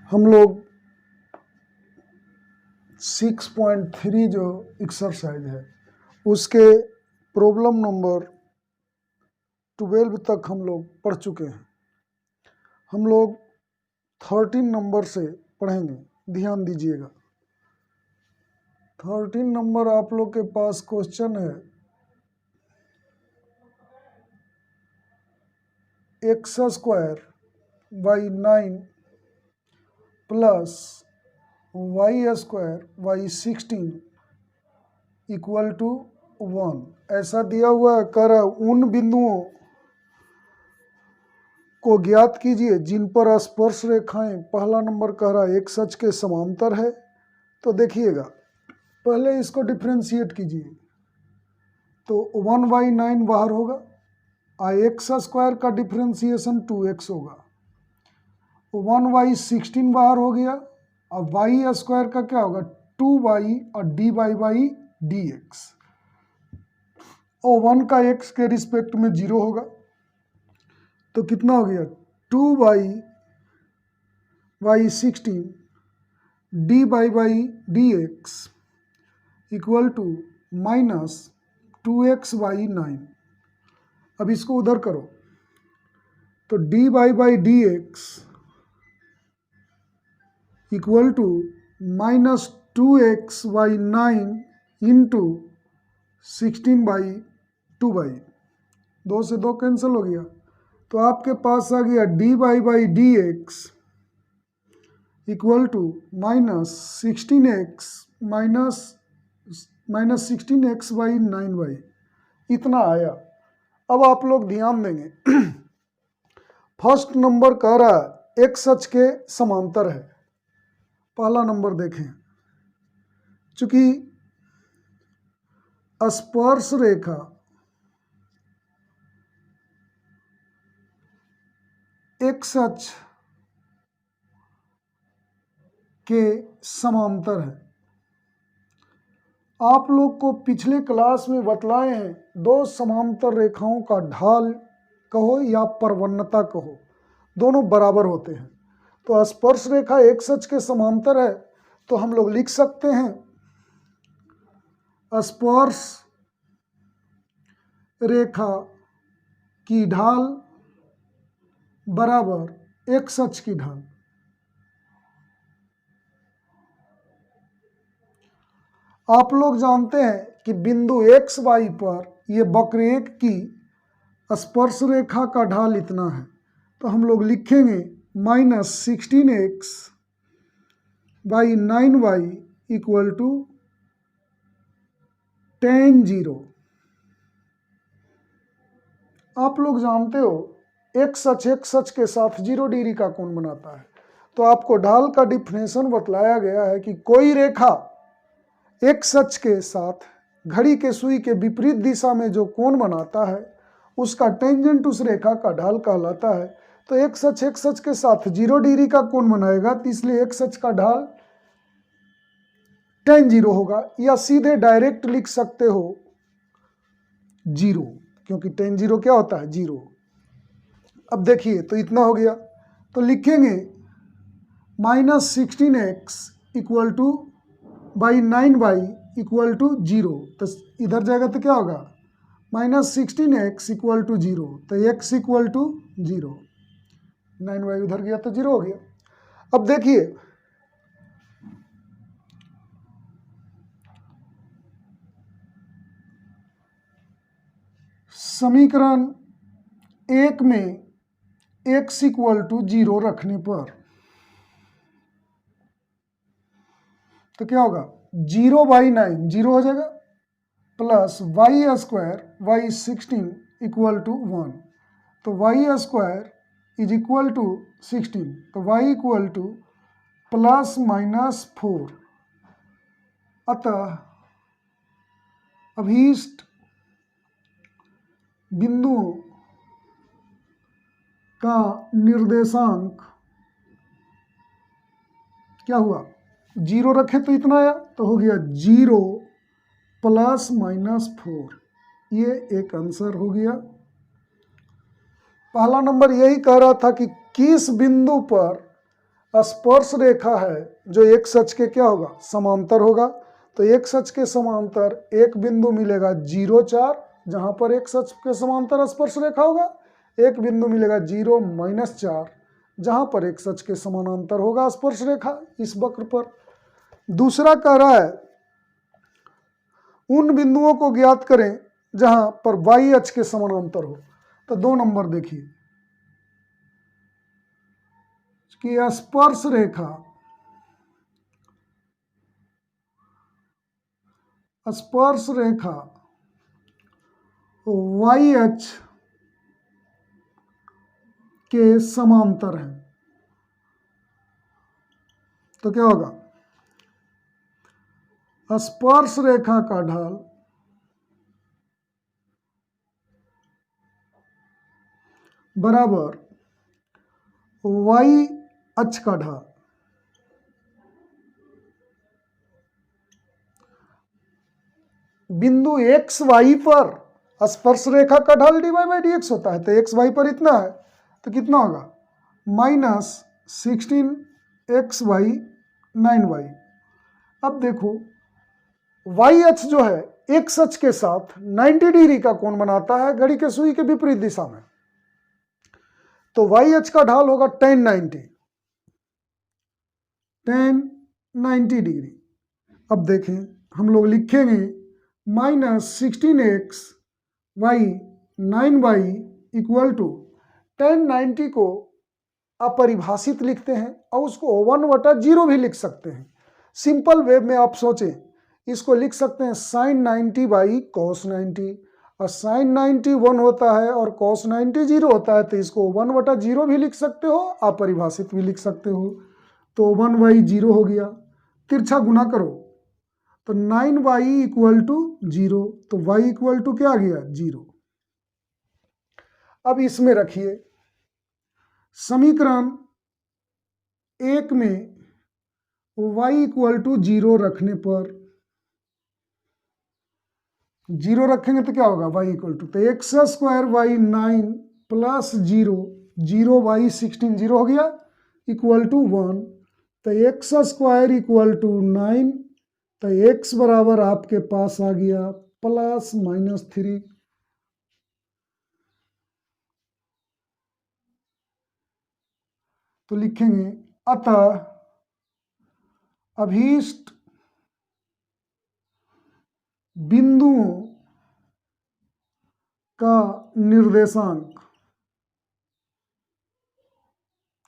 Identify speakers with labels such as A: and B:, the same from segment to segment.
A: हम लोग 6.3 जो एक्सरसाइज है उसके प्रॉब्लम नंबर 12 तक हम लोग पढ़ चुके हैं। हम लोग 13 नंबर से पढ़ेंगे, ध्यान दीजिएगा। 13 नंबर आप लोग के पास क्वेश्चन है x² by 9 plus y² by 16 equal to 1। ऐसा दिया हुआ है, कह रहा उन बिंदुओं को ज्ञात कीजिए जिन पर स्पर्श रेखाएं, पहला नंबर कह रहा है एक अक्ष के समांतर है। तो देखिएगा, पहले इसको डिफ्रेंशिएट कीजिए तो 1/9 बाहर होगा, x² का डिफ्रेंशिएशन 2x होगा, 1/16 बाहर हो गया, अब y² का क्या होगा 2y और dy/dx, और 1 का x के रिस्पेक्ट में 0 होगा, तो कितना हो गया 2y/16 dy/dx equal to -2x/9। अब इसको उधर करो तो dy/dx equal to -2x/9 into 16/2। 2 से 2 कैंसिल हो गया, तो आपके पास आ गया dy/dx इक्वल टू -16x/9y, इतना आया। अब आप लोग ध्यान देंगे फर्स्ट नंबर कह रहा है x अक्ष के समांतर है। पहला नंबर देखें, चूंकि स्पर्श रेखा x अक्ष के समांतर है। आप लोग को पिछले क्लास में बतलाए हैं, दो समांतर रेखाओं का ढाल कहो या परवन्नता कहो, दोनों बराबर होते हैं। तो स्पर्श रेखा x अक्ष के समांतर है, तो हम लोग लिख सकते हैं स्पर्श रेखा की ढाल बराबर x अक्ष की ढाल। आप लोग जानते हैं कि बिंदु x y पर ये वक्ररेख की स्पर्श रेखा का ढाल इतना है, तो हम लोग लिखेंगे -16x/9y इक्वल टू tan 0। आप लोग जानते हो x अक्ष के साथ 0 डिग्री का कोण बनाता है, तो आपको ढाल का डिफिनेशन बतलाया गया है कि कोई रेखा x अक्ष के साथ घड़ी के सुई के विपरीत दिशा में जो कोण बनाता है उसका टेंजेंट उस रेखा का ढाल कहलाता है। तो x अक्ष के साथ 0 डिग्री का कोण बनाएगा, तो इसलिए x अक्ष का ढाल tan 0 होगा, या सीधे डायरेक्ट लिख सकते हो 0, क्योंकि tan 0 क्या होता है 0। अब देखिए तो इतना हो गया, तो लिखेंगे -16x equal to /9y equal to 0। तो इधर जाएगा तो क्या होगा -16x इक्वल टू 0, तो x इक्वल टू 0, 9y उधर गया तो 0 हो गया। अब देखिए समीकरण 1 में x इक्वल टू 0 रखने पर तो क्या होगा 0/9 0 हो जाएगा, प्लस y² इक्वल टू 1, तो y² इज इक्वल टू 16, तो y इक्वल टू ±4। अतः अभीष्ट बिंदुओं का निर्देशांक क्या हुआ 0 रखे तो इतना आया, तो हो गया 0 ± 4। ये एक आंसर हो गया। पहला नंबर यही कह रहा था कि किस बिंदु पर स्पर्श रेखा है जो एक सच के क्या होगा, समांतर होगा। तो एक सच के समांतर एक बिंदु मिलेगा 0,4, जहां पर एक सच के समांतर स्पर्श रेखा होगा। एक बिंदु मिलेगा 0-4, जहां पर एक सच के समानांतर होगा स्पर्श रेखा इस वक्र पर। दूसरा कह रहा है उन बिंदुओं को ज्ञात करें जहां पर y अक्ष के समानांतर हो। तो 2 नंबर देखिए कि स्पर्श रेखा y अक्ष के समांतर है। तो क्या होगा, स्पर्श रेखा का ढाल बराबर y अक्ष का ढाल। बिंदु एक्स वाई पर स्पर्श रेखा का ढाल dy/dx होता है। तो एक्स वाई पर इतना है तो कितना होगा, -16xy 9y। अब देखो y अक्ष जो है एक्स अक्ष के साथ 90 डिग्री का कोण बनाता है घड़ी के सुई के विपरीत दिशा में। तो y अक्ष का ढाल होगा tan 90 डिग्री। अब देखें हम लोग लिखेंगे -16x y 9y equal to tan 90 को अपरिभाषित लिखते हैं और उसको 1/0 भी लिख सकते हैं। सिंपल वे में आप सोचें, इसको लिख सकते हैं sin 90 बाई cos 90, और sin 90 1 होता है और cos 90 0 होता है। तो इसको 1/0 भी लिख सकते हो, अपरिभाषित भी लिख सकते हो। तो 1/0 हो गया, तिरछा गुना करो तो 9y इक्वल टू 0। तो y इक्वल टू क्या आ गया, 0। अब इसमें रखिए समीकरण 1 में y इक्वल टू 0 रखने पर 0 रखेंगे तो क्या होगा, y इक्वल टू तो x² y 9 प्लस 0 16 0 हो गया इक्वल टू 1। तो x² इक्वल टू 9, तो x बराबर आपके पास आ गया +-3। तो लिखेंगे अतः अभीष्ट बिंदुओं का निर्देशांक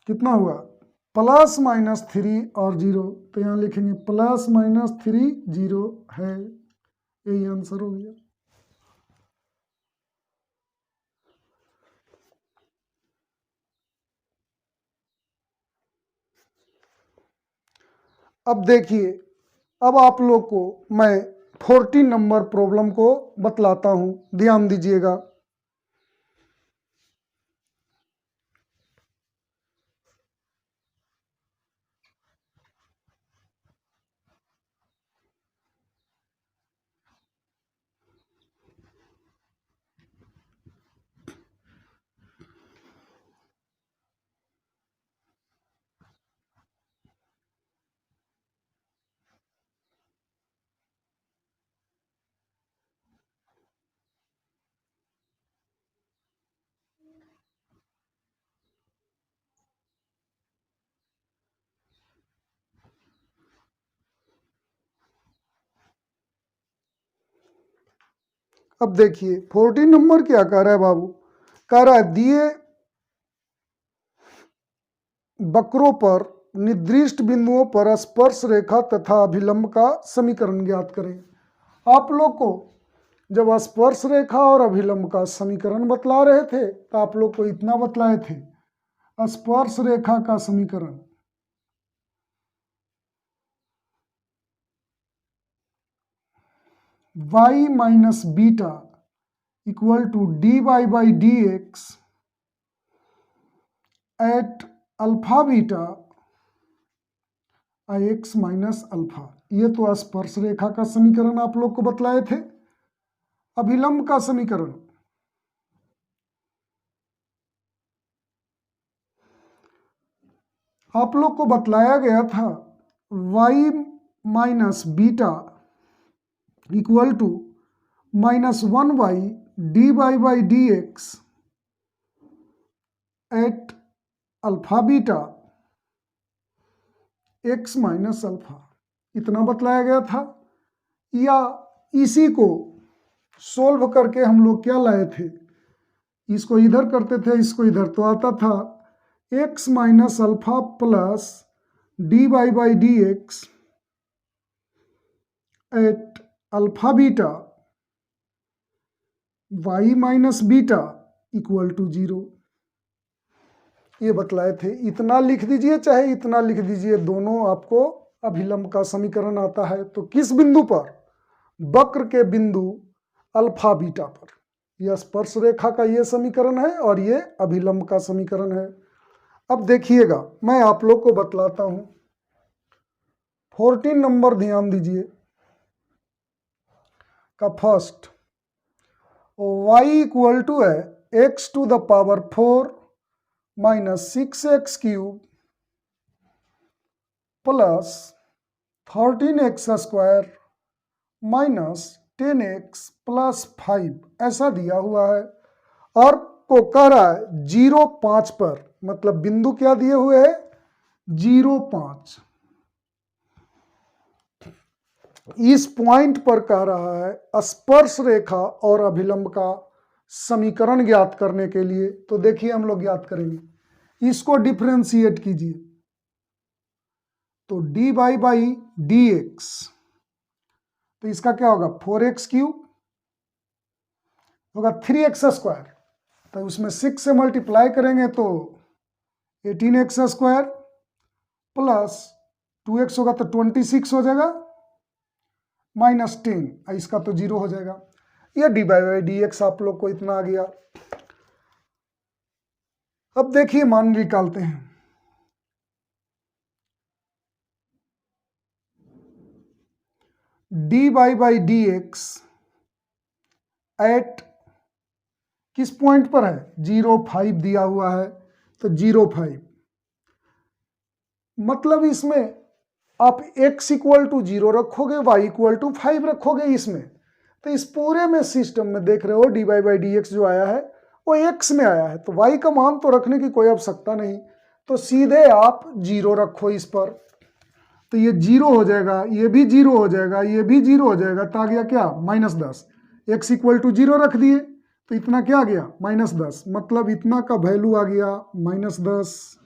A: कितना हुआ, +-3 और 0। तो यहाँ लिखेंगे +-3 0 है, यही आंसर हो गया। अब देखिए, अब आप लोग को मैं 14 नंबर प्रॉब्लम को बतलाता हूं, ध्यान दीजिएगा। अब देखिए 14 नंबर क्या कह रहा है बाबू, कह रहा है दिए वक्रों पर निर्दिष्ट बिंदुओं पर स्पर्श रेखा तथा अभिलंब का समीकरण ज्ञात करें। आप लोग को जब स्पर्श रेखा और अभिलंब का समीकरण बतला रहे थे तो आप लोग को इतना बतलाए थे, स्पर्श रेखा का समीकरण y minus beta equal to dy/dx at alpha beta x minus alpha. ये तो स्पर्श रेखा का समीकरण आप लोग को बतलाए थे। अभिलंब का समीकरण आप लोग को बतलाया गया था y minus beta equal to -1y dy d x at alpha beta x minus alpha, इतना बतलाया गया था। या इसी को सोल्व करके हम लोग क्या लाए थे, इसको इधर करते थे इसको इधर, तो आता था x minus alpha plus dy by d x at alpha beta y minus beta equal to 0, ये बतलाए थे। इतना लिख दीजिए चाहे इतना लिख दीजिए, दोनों आपको अभिलंब का समीकरण आता है। तो किस बिंदु पर? वक्र के बिंदु अल्फा बीटा पर। यह स्पर्श रेखा का ये समीकरण है और ये अभिलंब का समीकरण है। अब देखिएगा, मैं आप लोग को बतलाता हूं। 14 नंबर ध्यान दीजिए का फर्स्ट, y इक्वल टू है x to the power 4 minus 6x cube plus 13x square minus 10x plus 5, ऐसा दिया हुआ है। और को कह रहा है 0,5 पर, मतलब बिंदु क्या दिए हुए है? 0,5। इस पॉइंट पर कह रहा है स्पर्श रेखा और अभिलंब का समीकरण ज्ञात करने के लिए। तो देखिए हम लोग ज्ञात करेंगे, इसको डिफरेंशिएट कीजिए तो dy बाई डी एक्स, तो इसका क्या होगा? 4x क्यूब होगा 3x स्क्वायर, तो उसमें 6 से मल्टीप्लाई करेंगे तो 18x स्क्वायर प्लस 2x होगा तो 26 हो जाएगा माइनस 10, इसका तो 0 हो जाएगा। यह डी बाई डी एक्स आप लोग को इतना आ गया। अब देखिए मान निकालते हैं। D by d x at किस पॉइंट पर है? 0,5 दिया हुआ है, तो 0,5 मतलब इसमें आप x इक्वल टू 0 रखोगे, y इक्वल टू 5 रखोगे इसमें। तो इस पूरे में सिस्टम में देख रहे हो डी बाई डी एक्स जो आया है वो x में आया है, तो y का मान तो रखने की कोई आवश्यकता नहीं, तो सीधे आप 0 रखो इस पर। तो ये 0 हो जाएगा, ये भी 0 हो जाएगा, ये भी 0 हो जाएगा, तो आ गया क्या? -10। x इक्वल टू 0 रख दिए तो इतना क्या आ गया? -10, मतलब इतना का वैल्यू आ गया -10।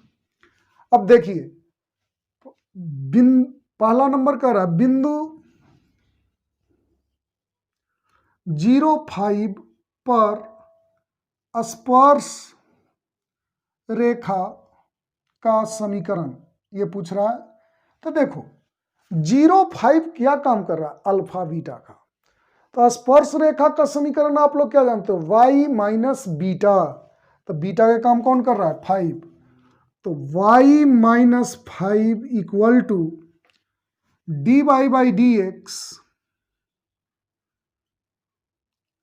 A: अब देखिए पहला नंबर कह रहा है बिंदु 0,5 पर स्पर्श रेखा का समीकरण ये पूछ रहा है। तो देखो 0,5 क्या काम कर रहा है? अल्फा बीटा का। तो स्पर्श रेखा का समीकरण आप लोग क्या जानते हो? y माइनस बीटा, तो बीटा का काम कौन कर रहा है? 5, तो y minus 5 equal to d by d x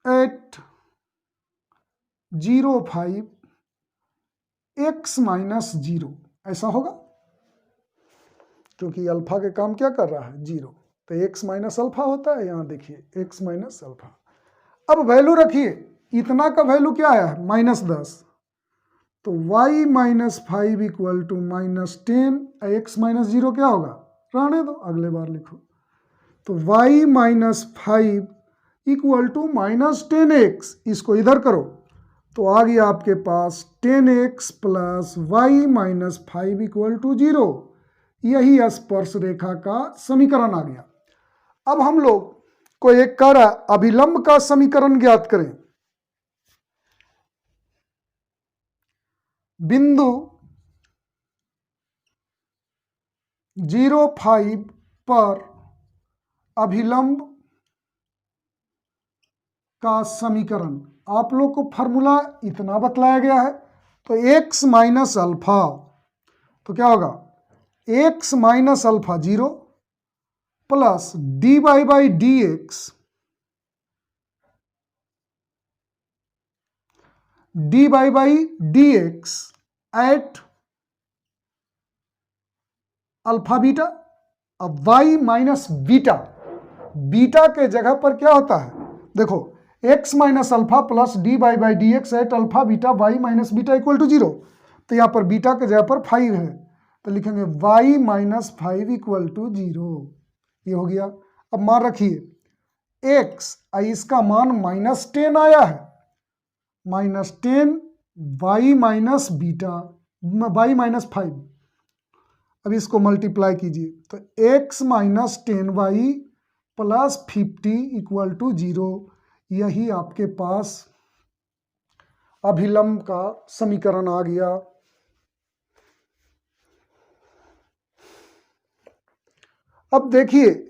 A: at 0,5 x minus 0, ऐसा होगा क्योंकि अल्फा के काम क्या कर रहा है? 0, तो x माइनस अल्फा होता है। यहां देखिए x माइनस अल्फा। अब वैल्यू रखिए, इतना का वैल्यू क्या आया है? -10, तो y minus 5 equal to -10, x minus 0 क्या होगा? रहने दो, अगले बार लिखो। तो y minus 5 equal to -10x, इसको इधर करो तो आ गया आपके पास 10x plus y minus 5 equal to 0। यही स्पर्श रेखा का समीकरण आ गया। अब हम लोग को एक कह रहा है अभिलंब का समीकरण ज्ञात करें। बिंदु 0,5 पर अभिलंब का समीकरण, आप लोग को फॉर्मूला इतना बतलाया गया है। तो x माइनस अल्फा, तो क्या होगा? x minus alpha 0 plus d by d x d by d x at alpha beta. अब y माइनस बीटा, बीटा के जगह पर क्या होता है, देखो x minus alpha plus d y by d x at alpha beta y minus beta equal to 0। तो यहाँ पर बीटा के जगह पर 5 है, तो लिखेंगे y माइनस 5 इक्वल टू 0। ये हो गया। अब मान रखिए x, इसका मान -10 आया है, -10 y minus beta y minus 5। अब इसको मल्टीप्लाई कीजिए तो x minus 10y plus 50 equal to 0। यही आपके पास अभिलंब का समीकरण आ गया। अब देखिए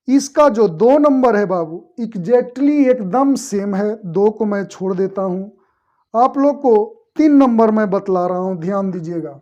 A: इसका जो 2 नंबर है बाबू, एग्जैक्टली एकदम सेम है। 2 को मैं छोड़ देता हूं, आप लोग को 3 नंबर मैं बतला रहा हूं, ध्यान दीजिएगा।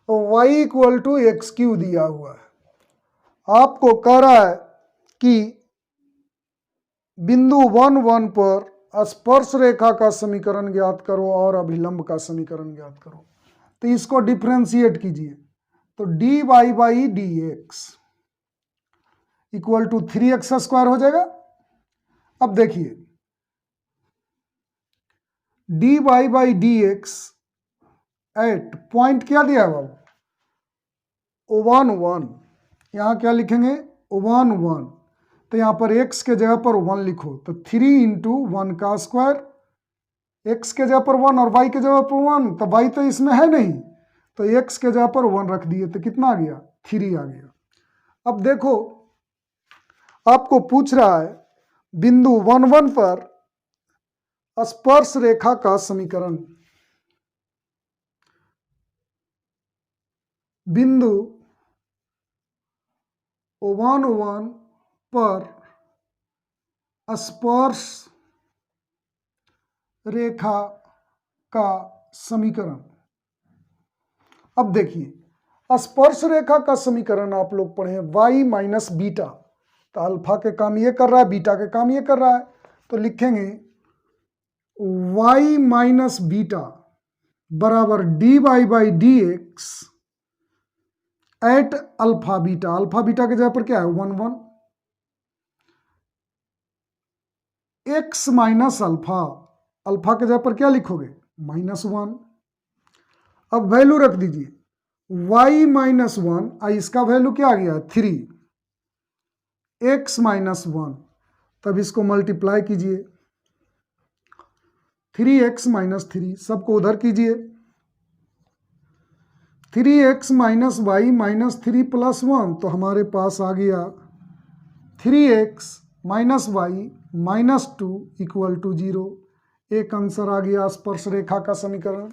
A: y equal to x cube दिया हुआ है। आपको कह रहा है कि बिंदु 1 1 पर स्पर्श रेखा का समीकरण ज्ञात करो और अभिलंब का समीकरण ज्ञात करो। तो इसको डिफ्रेंशिएट कीजिए तो d y by d x equal to 3x² हो जाएगा। अब देखिए d y by d x at point क्या दिया है बाबू, 1 1। यहाँ क्या लिखेंगे 1 1, तो यहाँ पर x के जगह पर 1 लिखो तो 3 इंटू 1 का स्क्वायर, x के जगह पर 1 और y के जगह पर 1, तो y तो इसमें है नहीं, तो x के जगह पर 1 रख दिए तो कितना आ गया 3 आ गया। अब देखो आपको पूछ रहा है बिंदु 1 1 पर स्पर्श रेखा का समीकरण। बिंदु 1 1 पर स्पर्श रेखा का समीकरण। अब देखिए स्पर्श रेखा का समीकरण आप लोग पढ़े y माइनस बीटा, तो अल्फा के काम ये कर रहा है, बीटा के काम ये कर रहा है, तो लिखेंगे y माइनस बीटा बराबर d y by d x at alpha beta. Alpha beta के जगह पर क्या है 1 1, x माइनस अल्फा, अल्फा के जगह पर क्या लिखोगे -1। अब वैल्यू रख दीजिए y माइनस 1, इसका वैल्यू क्या आ गया 3, x माइनस 1, तब इसको मल्टीप्लाई कीजिए 3x माइनस 3, सबको उधर कीजिए 3x minus y minus 3 plus 1, तो हमारे पास आ गया 3x minus y minus 2 equal to 0। एक आंसर आ गया स्पर्श रेखा का समीकरण।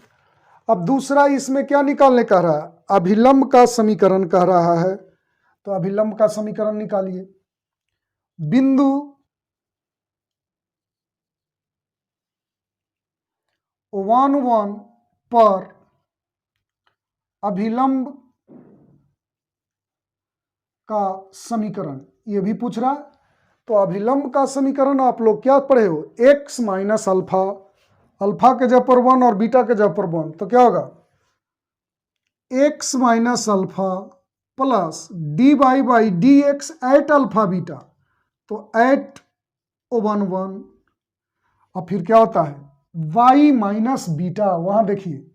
A: अब दूसरा इसमें क्या निकालने कह रहा है, अभिलंब का समीकरण कह रहा है, तो अभिलंब का समीकरण निकालिए। बिंदु 1 1 पर अभिलंब का समीकरण ये भी पूछ रहा है। तो अभिलंब का समीकरण आप लोग क्या पढ़े हो, x माइनस अल्फा, अल्फा के जगह पर 1 और बीटा के जगह पर 1, तो क्या होगा x minus alpha plus d y by d x at alpha beta, तो एट 1 1, और फिर क्या होता है y माइनस बीटा, वहां देखिए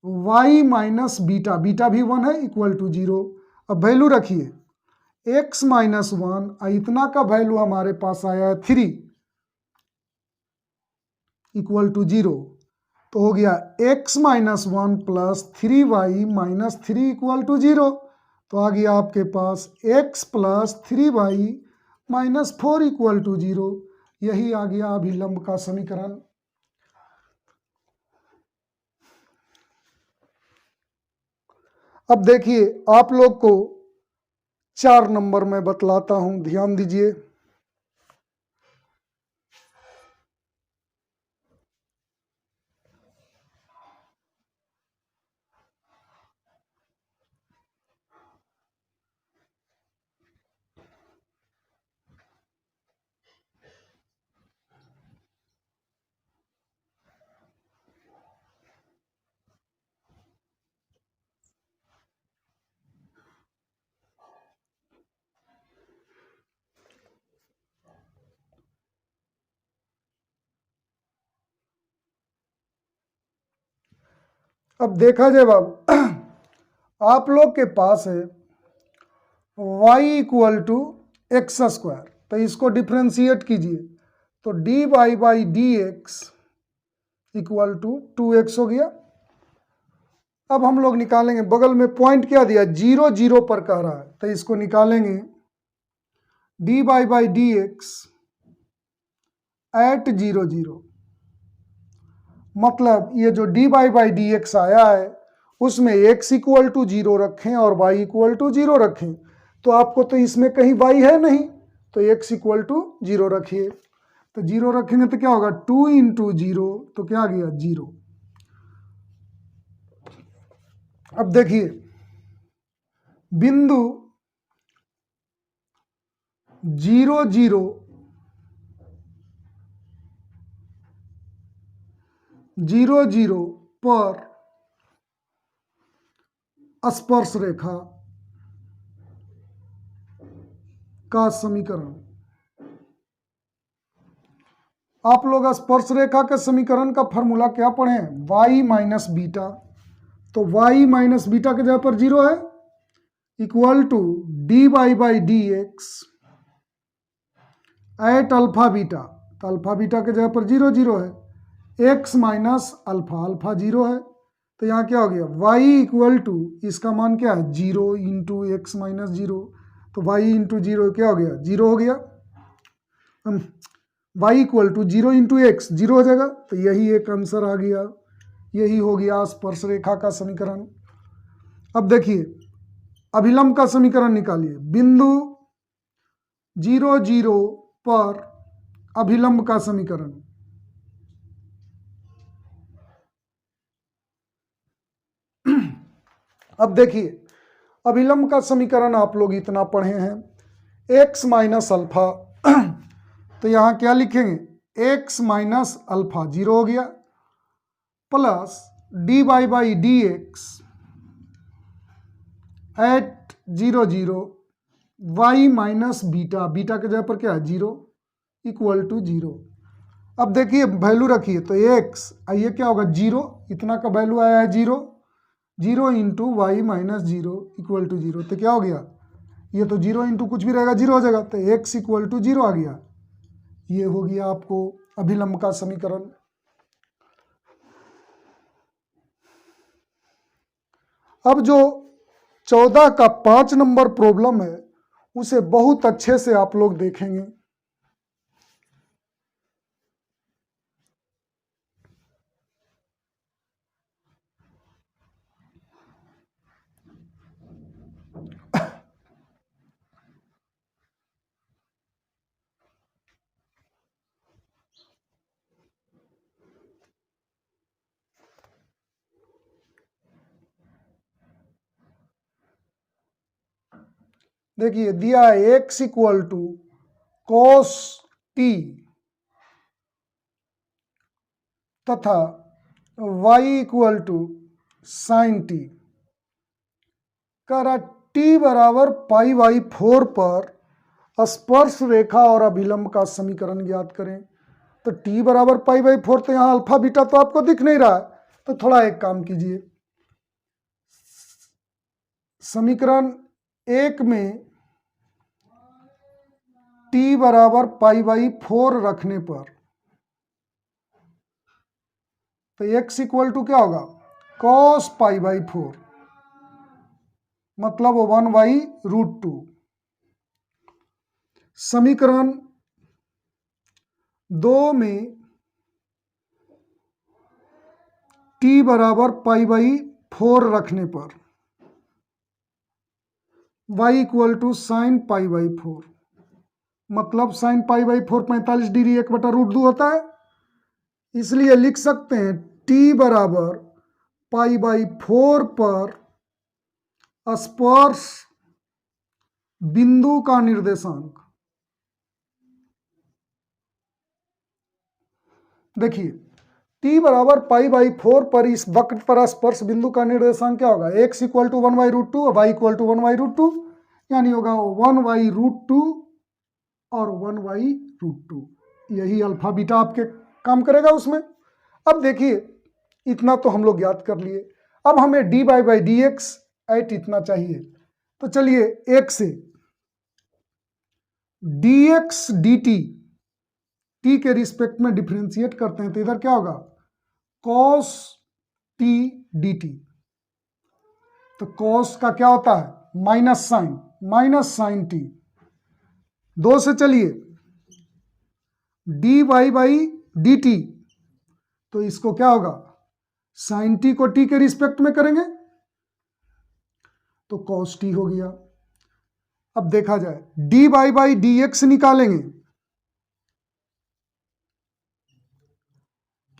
A: y माइनस बीटा, बीटा भी 1 है इक्वल टू 0। अब वैल्यू रखिए x माइनस 1, इतना का वैल्यू हमारे पास आया है 3 इक्वल टू 0, तो हो गया x minus 1 plus 3y minus 3 equal to 0, तो आ गया आपके पास x plus 3y minus 4 equal to 0। यही आ गया अभिलंब का समीकरण। अब देखिए आप लोग को 4 नंबर में बतलाता हूं, ध्यान दीजिए। अब देखा जाए बाबू, आप लोग के पास है y equal to x square, तो इसको डिफ्रेंशिएट कीजिए तो dy by d x equal to 2x हो गया। अब हम लोग निकालेंगे, बगल में पॉइंट क्या दिया, 0 0 पर कह रहा है, तो इसको निकालेंगे dy by d x at 0 0। मतलब ये जो dy बाई डी एक्स आया है उसमें x इक्वल टू 0 रखें और y इक्वल टू 0 रखें, तो आपको तो इसमें कहीं y है नहीं, तो x इक्वल टू 0 रखिए। तो 0 रखेंगे तो क्या होगा, 2 इंटू 0, तो क्या आ गया 0। अब देखिए बिंदु 0 0 0 0 पर स्पर्श रेखा का समीकरण। आप लोग स्पर्श रेखा के समीकरण का फॉर्मूला क्या पढ़े, y माइनस बीटा, तो y माइनस बीटा के जगह पर 0 है, equal to d y by d x at alpha beta, तो अल्फा बीटा के जगह पर 0 0 है, x माइनस अल्फा, अल्फा 0 है, तो यहाँ क्या हो गया y इक्वल टू, इसका मान क्या है 0 इंटू एक्स माइनस 0, तो y इंटू 0 क्या हो गया 0 हो गया, y equal to 0 into x 0 हो जाएगा, तो यही एक आंसर आ गया, यही हो गया स्पर्श रेखा का समीकरण। अब देखिए अभिलंब का समीकरण निकालिए, बिंदु 0 0 पर अभिलंब का समीकरण। अब देखिए अभिलंब का समीकरण आप लोग इतना पढ़े हैं, x माइनस अल्फा, तो यहाँ क्या लिखेंगे, x माइनस अल्फा 0 हो गया, plus d y by d x at 0 0 y minus beta, beta के जगह पर क्या है 0, इक्वल टू 0। अब देखिए वैल्यू रखिए तो x, ये क्या होगा 0, इतना का वैल्यू आया है 0, 0 into y minus 0 equal to 0, तो क्या हो गया, ये तो 0 इंटू कुछ भी रहेगा 0 हो जाएगा, तो x इक्वल टू 0 आ गया। ये हो गया आपको अभिलंब का समीकरण। अब जो 14 का 5 नंबर प्रॉब्लम है उसे बहुत अच्छे से आप लोग देखेंगे। देखिए दिया है x equal to cos t तथा y equal to sine t, कह रहा t बराबर पाई बाई 4 पर स्पर्श रेखा और अभिलंब का समीकरण ज्ञात करें। तो t बराबर पाई बाई 4, तो यहाँ अल्फा बीटा तो आपको दिख नहीं रहा है, तो थोड़ा एक काम कीजिए, समीकरण 1 में t बराबर पाई बाई 4 रखने पर तो x इक्वल टू क्या होगा कॉस पाई बाई 4, मतलब 1 बाई रूट 2। समीकरण 2 में t बराबर π/4 रखने पर y इक्वल टू साइन π/4, मतलब साइन π/4 45 डिग्री 1/√2 होता है, इसलिए लिख सकते हैं t बराबर π/4 पर स्पर्श बिंदु का निर्देशांक। देखिए t बराबर π/4 पर इस वक्र पर स्पर्श बिंदु का निर्देशांक क्या होगा, x इक्वल टू 1/√2 और y इक्वल टू 1/√2, यानी होगा 1/√2 और 1/√2। यही अल्फा बीटा आपके काम करेगा उसमें। अब देखिए इतना तो हम लोग याद कर लिए, अब हमें dy/dx एट इतना चाहिए, तो चलिए एक से dx dt t के रिस्पेक्ट में डिफ्रेंशिएट करते हैं, तो इधर क्या होगा cos t dt। तो cos का क्या होता है माइनस साइन t। 2 से चलिए dy/dt, तो इसको क्या होगा साइन t को t के रिस्पेक्ट में करेंगे तो cos t हो गया। अब देखा जाए dy/dx निकालेंगे,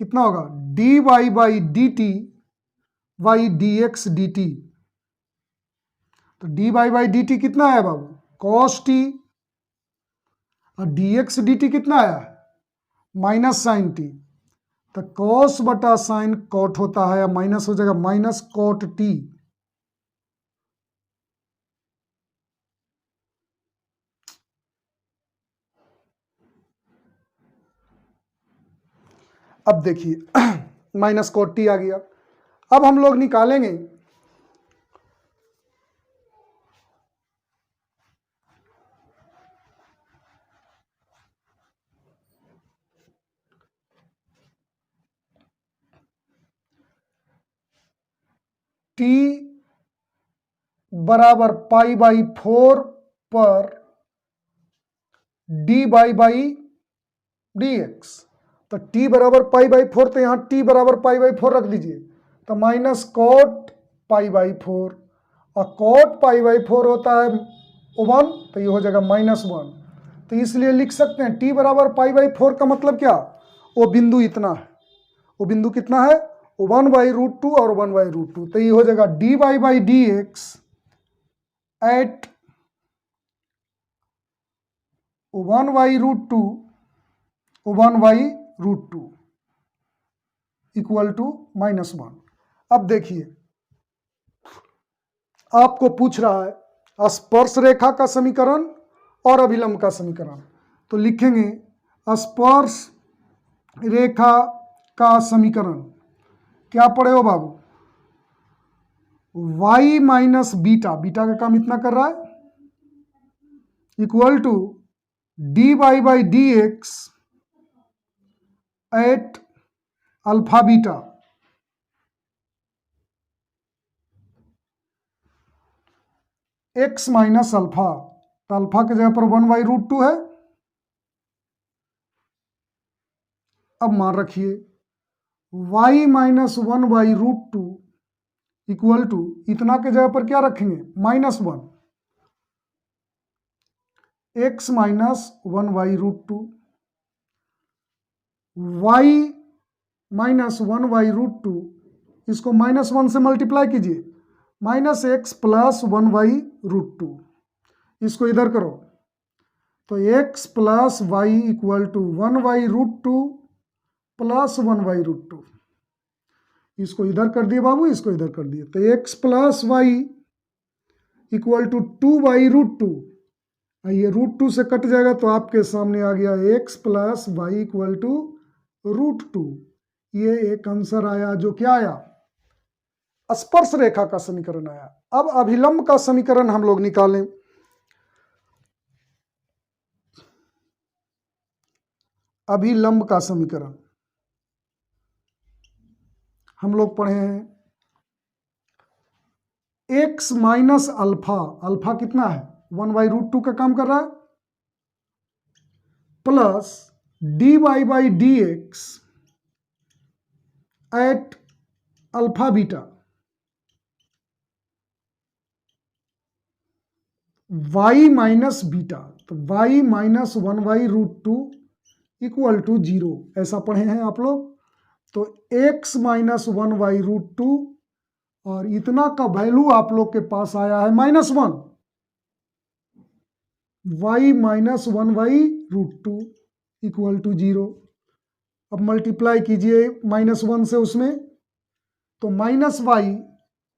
A: कितना होगा dy/dt dx dt। तो dy/dt कितना आया बाबू cos t, और dx dt कितना आया माइनस साइन t। तो cos बटा साइन कॉट होता है, या माइनस हो जाएगा माइनस कॉट t। अब देखिए माइनस कॉट टी आ गया। अब हम लोग निकालेंगे t बराबर π/4 पर dy/dx। तो t बराबर π/4, तो यहाँ t बराबर π/4 रख दीजिए, तो माइनस कॉट π/4, और कॉट π/4 होता है 1, तो ये हो जाएगा -1। तो इसलिए लिख सकते हैं t बराबर π/4 का मतलब क्या, वो बिंदु इतना है, वो बिंदु कितना है 1/√2 और 1/√2। तो ये हो जाएगा dy/dx एट 1/√2 इक्वल टू -1। अब देखिए आपको पूछ रहा है स्पर्श रेखा का समीकरण और अभिलंब का समीकरण, तो लिखेंगे स्पर्श रेखा का समीकरण क्या पड़े हो बाबू, y माइनस बीटा, बीटा का काम इतना कर रहा है, equal to dy/dx at alpha beta x minus alpha. तो अल्फा की जगह पर 1/√2 है। अब मान रखिए y माइनस 1/√2 इक्वल टू इतना के जगह पर क्या रखेंगे -1, x माइनस 1/√2, y माइनस 1/√2, इसको -1 से मल्टीप्लाई कीजिए, -x प्लस 1/√2, इसको इधर करो तो x plus y equal to 1/√2 plus 1/√2, इसको इधर कर दिए बाबू, इसको इधर कर दिए, तो x plus y equal to 2/√2, ये √2 से कट जाएगा तो आपके सामने आ गया x plus y equal to √2। ये एक आंसर आया जो क्या आया स्पर्श रेखा का समीकरण आया। अब अभिलंब का समीकरण हम लोग निकालें। अभिलंब का समीकरण हम लोग पढ़े हैं x माइनस अल्फा, अल्फा कितना है 1/√2 का काम कर रहा है, plus d y by d x at alpha beta y minus beta, तो y माइनस 1/√2 इक्वल टू 0, ऐसा पढ़े हैं आप लोग। तो x माइनस 1/√2 और इतना का वैल्यू आप लोग के पास आया है -1, y माइनस 1/√2 इक्वल टू 0। अब मल्टीप्लाई कीजिए -1 से उसमें, तो -y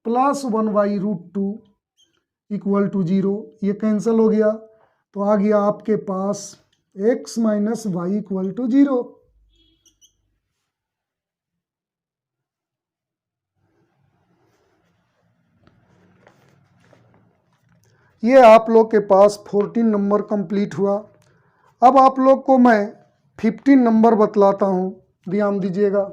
A: प्लस 1/√2 इक्वल टू 0, ये कैंसिल हो गया, तो आ गया आपके पास x minus y equal to 0। ये आप लोग के पास 14 नंबर कंप्लीट हुआ। अब आप लोग को मैं 15 नंबर बतलाता हूँ, ध्यान दीजिएगा।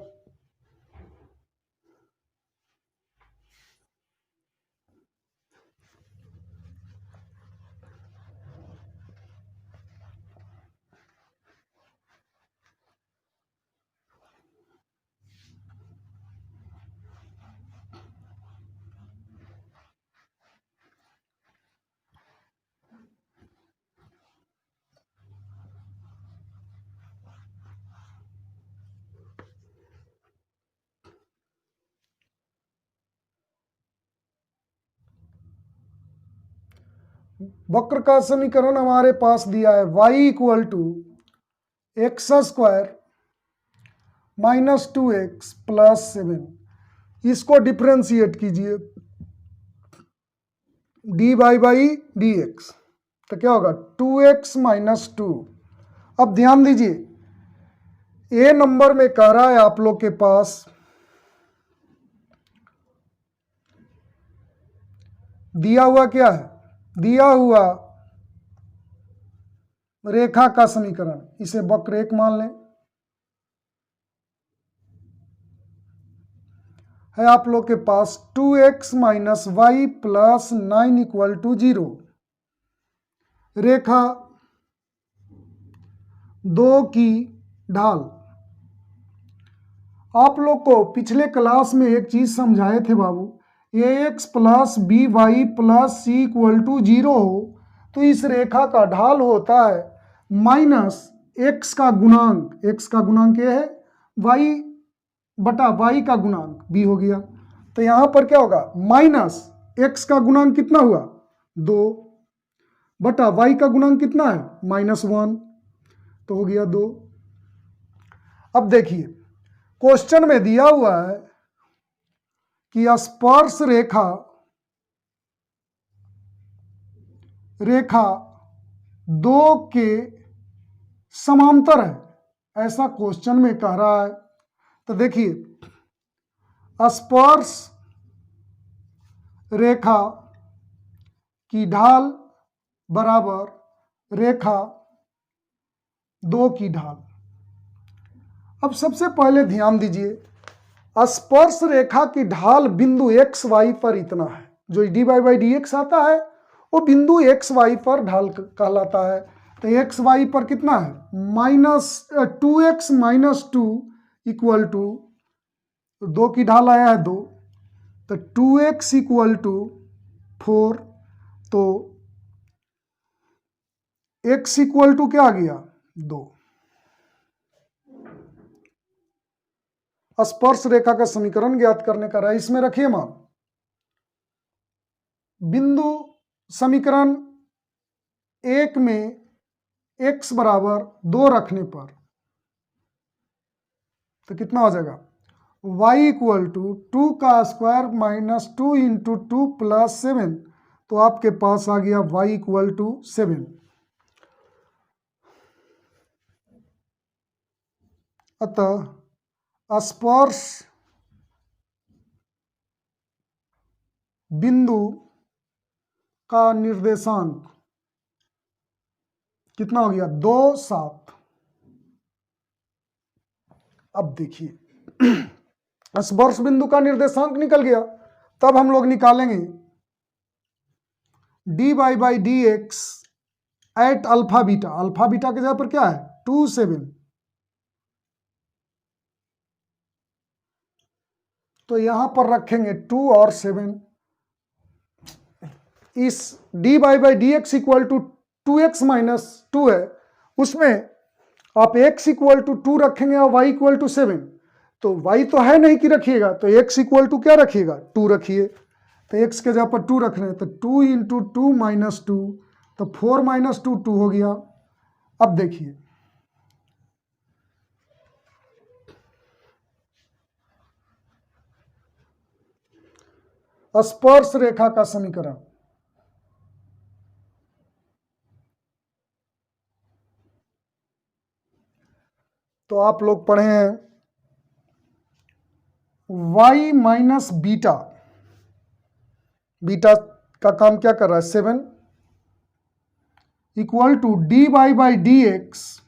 A: वक्र का समीकरण हमारे पास दिया है y equal to x square minus 2x plus 7। इसको डिफ्रेंशिएट कीजिए d y by d x, तो क्या होगा 2x माइनस 2। अब ध्यान दीजिए, ए नंबर में कह रहा है आप लोग के पास दिया हुआ क्या है, दिया हुआ रेखा का समीकरण, इसे वक्र एक मान लें, है आप लोग के पास 2x minus y plus 9 equal to 0। रेखा 2 की ढाल, आप लोग को पिछले क्लास में एक चीज समझाए थे बाबू, ax plus b y plus c equal to 0 हो तो इस रेखा का ढाल होता है माइनस एक्स का गुणांक, x का गुणांक ये है, y बटा y का गुणांक b हो गया। तो यहां पर क्या होगा, माइनस x का गुणांक कितना हुआ 2 बटा y का गुणांक कितना है -1, तो हो गया 2। अब देखिए क्वेश्चन में दिया हुआ है कि स्पर्श रेखा रेखा 2 के समांतर है, ऐसा क्वेश्चन में कह रहा है। तो देखिए स्पर्श रेखा की ढाल बराबर रेखा 2 की ढाल। अब सबसे पहले ध्यान दीजिए, स्पर्श रेखा की ढाल बिंदु एक्स वाई पर इतना है, जो d y by d x आता है वो बिंदु एक्स वाई पर ढाल कहलाता है। तो एक्स वाई पर कितना है -2x माइनस 2 इक्वल टू 2 की ढाल आया है 2, तो 2x इक्वल टू 4, तो x इक्वल टू क्या आ गया 2। स्पर्श रेखा का समीकरण ज्ञात करने का रहा, इसमें रखिए मान बिंदु समीकरण 1 में x बराबर 2 रखने पर तो कितना हो जाएगा y इक्वल टू 2 का स्क्वायर माइनस 2 इंटू 2 प्लस 7, तो आपके पास आ गया y इक्वल टू 7। अतः स्पर्श बिंदु का निर्देशांक कितना हो गया 2, 7। अब देखिए स्पर्श बिंदु का निर्देशांक निकल गया, तब हम लोग निकालेंगे d y by d x at alpha beta. Alpha beta के जगह पर क्या है 2, 7, तो यहां पर रखेंगे 2 और 7। इस dy by d x equal to 2x minus 2 है, उसमें आप x इक्वल टू 2 रखेंगे और y इक्वल टू 7। तो y तो है नहीं कि रखिएगा, तो x इक्वल टू क्या रखिएगा, 2 रखिए। तो x के जगह पर 2 रख रहे हैं, तो 2 इंटू 2 माइनस 2, तो 4 माइनस 2 2 हो गया। अब देखिए स्पर्श रेखा का समीकरण। तो आप लोग पढ़े हैं y माइनस बीटा, बीटा का काम क्या कर रहा है 7, equal to d y by d x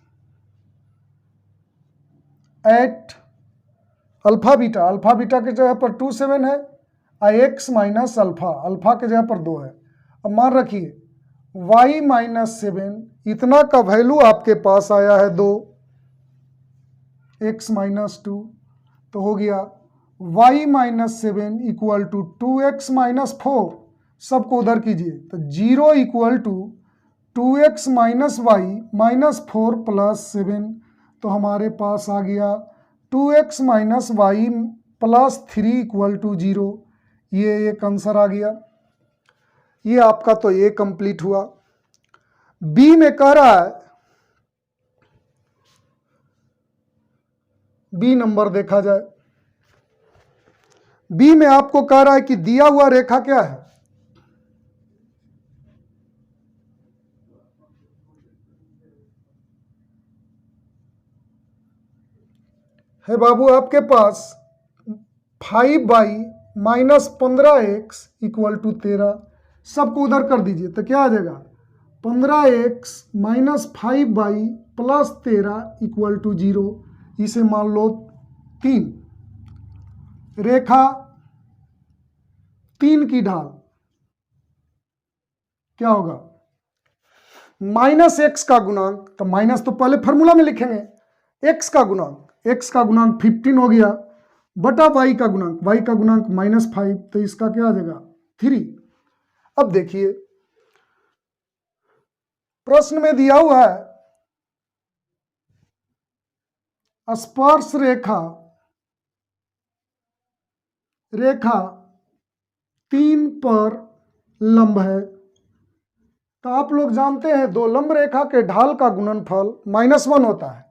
A: at alpha beta. Alpha beta के जगह पर 2 7 है, आई एक्स माइनस अल्फा, अल्फा के जगह पर 2 है। अब मान रखिए y माइनस 7, इतना का वैल्यू आपके पास आया है 2, x माइनस 2, तो हो गया y minus 7 equal to 2x minus 4, सबको उधर कीजिए, तो 0 equal to 2x minus y minus 4 plus 7, तो हमारे पास आ गया 2x minus y plus 3 equal to 0। ये एक आंसर आ गया। ये आपका तो ये कंप्लीट हुआ। बी में कह रहा है, बी नंबर देखा जाए, बी में आपको कह रहा है कि दिया हुआ रेखा क्या है बाबू, आपके पास 5 y minus 15x equal to 13, सबको उधर कर दीजिए, तो क्या आ जाएगा 15x minus 5 y plus 13 equal to 0। इसे मान लो 3, रेखा 3 की ढाल क्या होगा, माइनस एक्स का गुणांक, तो माइनस तो पहले फॉर्मूला में लिखेंगे, एक्स का गुणांक, एक्स का गुणांक 15 हो गया, बटा वाई का गुणांक, वाई का गुणांक माइनस 5, तो इसका क्या आ जाएगा 3। अब देखिए प्रश्न में दिया हुआ है स्पर्श रेखा, रेखा 3 पर लंब है। तो आप लोग जानते हैं दो लंब रेखा के ढाल का गुणनफल -1 होता है,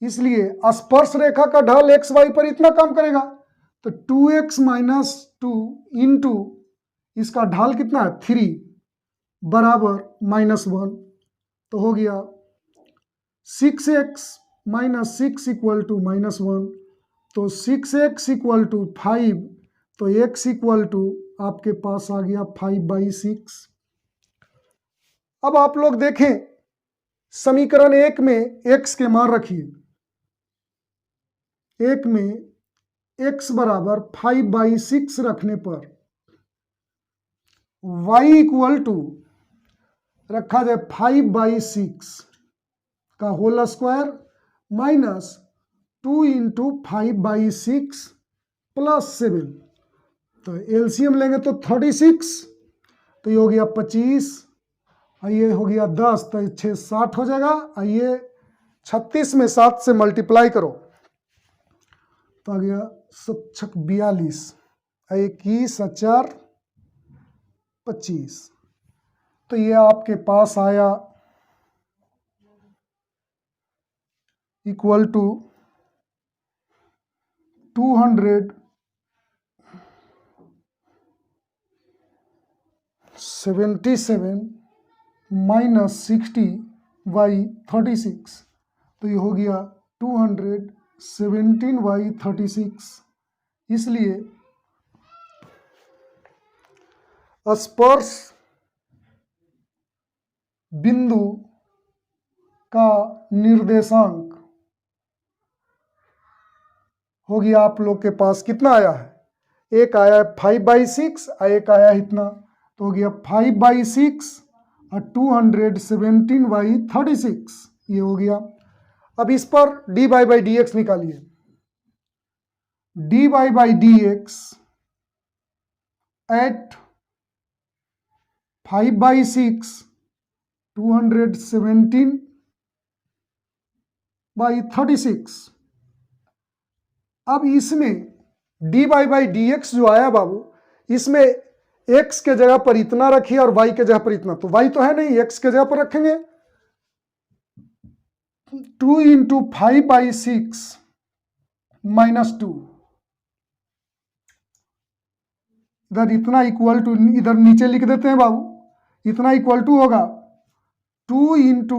A: इसलिए स्पर्श रेखा का ढाल एक्स वाई पर इतना काम करेगा, तो 2x माइनस 2 इंटू इसका ढाल कितना है 3 बराबर -1, तो हो गया 6x माइनस 6 इक्वल टू -1, तो 6x इक्वल टू 5, तो x इक्वल टू आपके पास आ गया 5/6। अब आप लोग देखें समीकरण 1 में x के मान रखिए, 1 में x बराबर 5/6 रखने पर y इक्वल टू रखा जाए 5/6 का whole square minus 2 into 5/6 plus 7, तो एलसीएम लेंगे तो 36, तो ये हो गया 25, ये हो गया 10, तो 6 60 हो जाएगा। आइए 36 में 7 से मल्टीप्लाई करो, तो आ गया 7 42, 21 4 25, तो ये आपके पास आया इक्वल टू 277 माइनस 60/36, तो ये हो गया 217/36। इसलिए स्पर्श बिंदु का निर्देशांक हो गया आप लोग के पास कितना आया है, एक आया है 5/6 और एक आया है इतना, तो हो गया 5/6 और 217/36, ये हो गया। अब इस पर dy/dx निकालिए, dy by dx at 5/6 217 by 36। अब इसमें dy by dx जो आया बाबू, इसमें x के जगह पर इतना रखिए और y के जगह पर इतना, तो y तो है नहीं, x के जगह पर रखेंगे। 2 × 5/6 -2, इधर इतना इक्वल टू, इधर नीचे लिख देते हैं बाबू, इतना इक्वल टू होगा 2 ×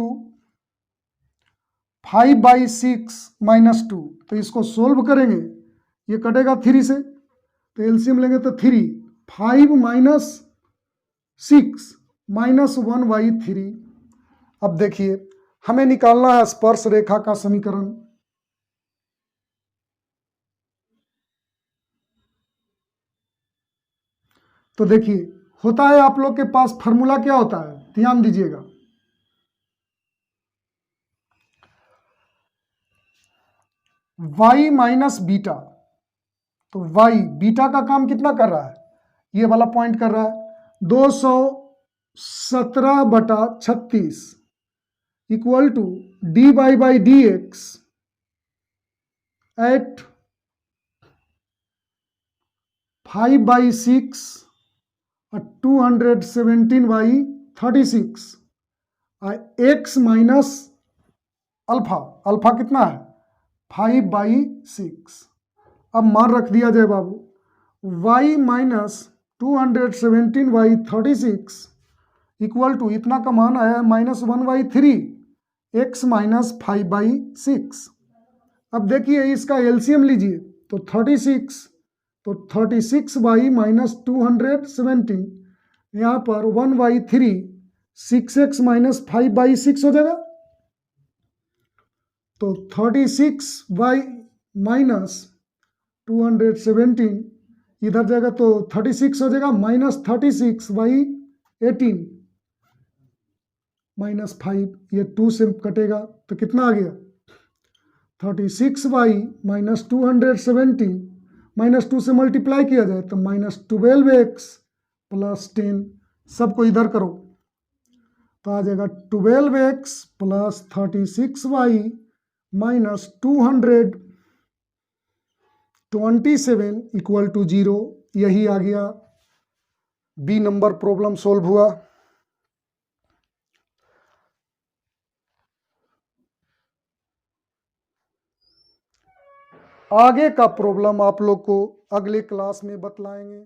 A: 5/6 -2। तो इसको सोल्व करेंगे, ये कटेगा 3 से, तो एलसीएम लेंगे तो 3, 5 - 6 -1/3। अब देखिए हमें निकालना है स्पर्श रेखा का समीकरण। तो देखिए होता है आप लोग के पास फॉर्मूला क्या होता है, ध्यान दीजिएगा। y माइनस बीटा, तो y बीटा का काम कितना कर रहा है, ये वाला पॉइंट कर रहा है 217/36 equal to dy by dx at 5/6 217/36 x minus alpha, alpha कितना है 5/6। अब मान रख दिया जाए बाबू, y माइनस 217/36 इक्वल टू इतना का मान आया है -1/3 x माइनस 5/6। अब देखिए इसका एलसीएम लीजिए, तो 36, तो 36y माइनस 217, यहाँ पर 1/3 6x माइनस 5/6 हो जाएगा। तो 36y माइनस 217 इधर जाएगा तो 36 हो जाएगा, -36/18 -5, ये 2 से कटेगा तो कितना आ गया 36y माइनस 217 -2 से मल्टीप्लाई किया जाए तो -12x + 10, सबको इधर करो तो आ जाएगा 12x + 36y minus 227 equal to 0। यही आ गया, बी नंबर प्रॉब्लम सोल्व हुआ। आगे का प्रॉब्लम आप लोग को अगले क्लास में बतलाएंगे।